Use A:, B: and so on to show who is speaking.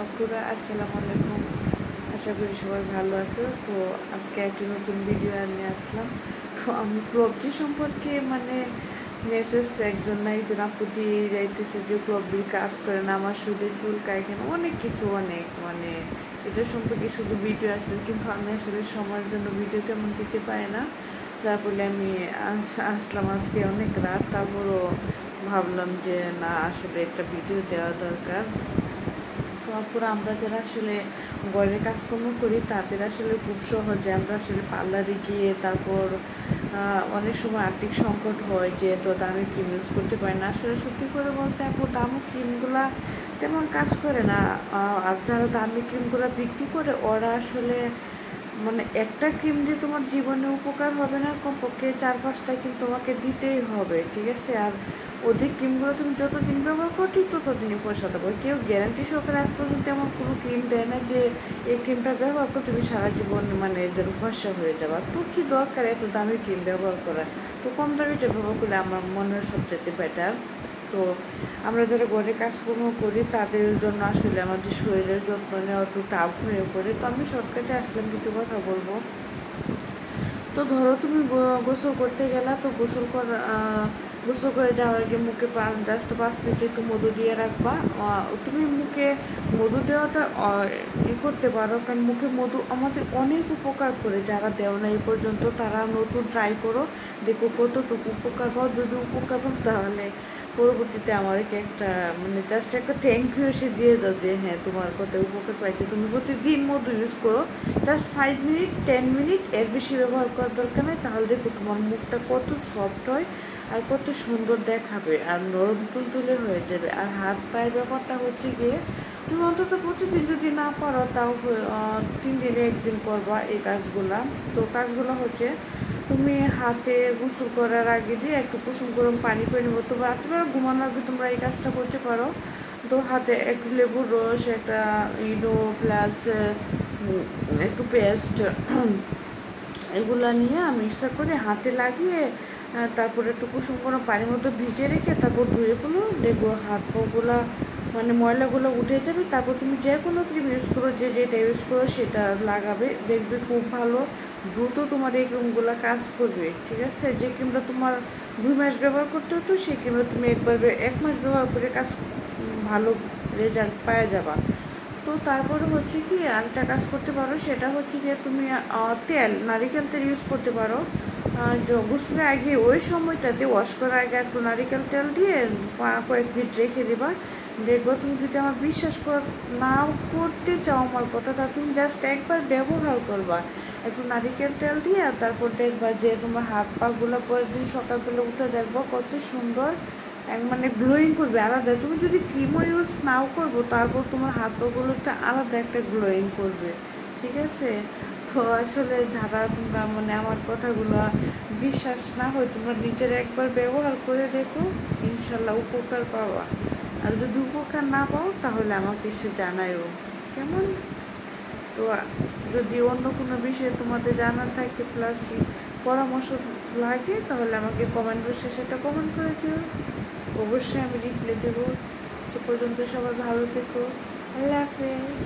A: আপুরা আসসালামু আলাইকুম। আশা করি সবাই ভালো আছো। তো আজকে একটি নতুন ভিডিও নিয়ে আসলাম। তো আমি ক্রপটি সম্পর্কে মেসেজ একজন আপু দিয়ে যাইতেছে যে ক্রপটি কাজ করে না, আমার শরীরে চুল কায়খানা অনেক কিছু এটা সম্পর্কে শুধু ভিডিও আসছে, কিন্তু আমি আসলে সময়ের জন্য ভিডিও তেমন দিতে পারি না। তারপরে আমি আসলাম আজকে অনেক রাত, তারপরও ভাবলাম যে না, আসলে একটা ভিডিও দেওয়া দরকার। তারপর আমরা যারা আসলে ঘরের কাজকর্ম করি তাদের আসলে খুব সহজে আমরা আসলে পার্লারে গিয়ে তারপর অনেক সময় আর্থিক সংকট হয় যে এত দামি ক্রিম ইউজ করতে পারি না। আসলে সত্যি করে বলতে এখন দামি ক্রিমগুলা তেমন কাজ করে না। আর যারা দামি ক্রিমগুলো বিক্রি করে ওরা আসলে একটা ক্রিম দিয়ে তোমার জীবনে উপকার হবে না, কমপক্ষে 4-5টা ক্রিম তোমাকে দিতেই হবে, ঠিক আছে? আর অধিক ক্রিমগুলো তুমি যতদিন ব্যবহার করো ঠিক ততদিনই পয়সা দেবো। কেউ গ্যারান্টি সহকারে আজ পর্যন্ত এমন কোনো ক্রিম দেয় না যে এই ক্রিমটা ব্যবহার করে তুমি সারা জীবন এর জন্য ফর্সা হয়ে যাবা। তো কি দরকার এত দামি ক্রিম ব্যবহার করা? তো কম দামিটা ব্যবহার করলে আমার মনে হয় সবচেয়ে বেটার। তো আমরা যারা ঘরে কাজকর্ম করি তাদের জন্য আসলে আমাদের শরীরের যত্ন নেওয়া একটু টাফ হয়ে পড়ে। তো আমি শর্টকাটে আসলাম, কিছু কথা বলবো। তো ধরো তুমি গোসল করতে গেলা, তো গোসল করে যাওয়ার আগে মুখে জাস্ট 5 মিনিট একটু মধু দিয়ে রাখবা। তুমি মুখে মধু দেওয়াটা করতে পারো, কারণ মুখে মধু আমাদের অনেক উপকার করে। যারা দেও না এই পর্যন্ত তারা নতুন ট্রাই করো, দেখো কতটুকু উপকার পাও। যদি উপকার পাও তাহলে পরবর্তীতে আমাদেরকে একটা জাস্ট একটা থ্যাংক ইউ এসে দিয়ে দাও যে হ্যাঁ তোমার কত উপকার পাইছে। তুমি প্রতিদিন মধু ইউজ করো, জাস্ট 5 মিনিট 10 মিনিট, এর বেশি ব্যবহার করার দরকার নেই। তাহলে দেখো তোমার মুখটা কত সফট হয় আর কত সুন্দর দেখাবে আর নরম তুলতুলে হয়ে যাবে। আর হাত পায়ের ব্যাপারটা হচ্ছে গিয়ে তুমি অন্তত প্রতিদিন যদি না পারো তাও 3 দিনে 1 দিন করবা এই কাজগুলা। তো কাজগুলো হচ্ছে তুমি হাতে গোসল করার আগে দিয়ে একটু কুসুম গরম পানি করে নেবো। তো রাত্রিবেলা ঘুমানোর আগে তোমরা এই কাজটা করতে পারো। তো হাতে একটু লেবুর রস, একটা ইনো প্লাস একটু পেস্ট এগুলা নিয়ে মিক্সার করে হাতে লাগিয়ে তারপরে একটু কুসুম গরম পানির মধ্যে ভিজে রেখে তারপর ধুয়ে গুলো দেখবো হাত পাগুলা ময়লাগুলো উঠে যাবে। তারপর তুমি যে কোনো ক্রিম ইউজ করো, যেটা ইউজ করো সেটা লাগাবে, দেখবে খুব ভালো দ্রুত তোমার এই ক্রিমগুলো কাজ করবে, ঠিক আছে? যে ক্রিমটা তোমার 2 মাস ব্যবহার করতে হতো সেই ক্রিমটা তুমি 1 মাস ব্যবহার করে ভালো রেজাল্ট পাওয়া যাবা। তো তারপরে হচ্ছে কি আরেকটা কাজ করতে পারো, সেটা হচ্ছে গিয়ে তুমি নারিকেল তেল ইউজ করতে পারো। গোসলের আগে ওই সময়টাতে ওয়াশ করার আগে একটু নারিকেল তেল দিয়ে কয়েক মিনিট রেখে দেবা। দেখবো তুমি যদি আমার বিশ্বাস নাও করতে চাও আমার কথা, তা তুমি জাস্ট একবার ব্যবহার করবা একটু নারিকেল তেল দিয়ে। তারপর দেখবা যে তোমার হাত পাগুলো পরের দিন সকালবেলা উঠে দেখবো কত সুন্দর গ্লোয়িং করবে আলাদা। তুমি যদি ক্রিমও ইউজ নাও করবো তারপর তোমার হাত পাগুলো একটা আলাদা একটা গ্লোয়িং করবে, ঠিক আছে? তো আসলে যারা তোমরা আমার কথাগুলো বিশ্বাস না হয় তোমরা নিজের একবার ব্যবহার করে দেখো, ইনশাল্লাহ উপকার পাওয়া। আর যদি উপকার না পাও তাহলে আমাকে এসে জানায়ও, কেমন? তো যদি অন্য কোনো বিষয়ে তোমাদের জানার থাকে প্লাস পরামর্শ লাগে তাহলে আমাকে কমেন্ট বক্সে সেটা কমেন্ট করে দিও, অবশ্যই আমি রিপ্লাই দেবো। সে পর্যন্ত সবাই ভালো থেকো, আল্লাহ হাফেজ।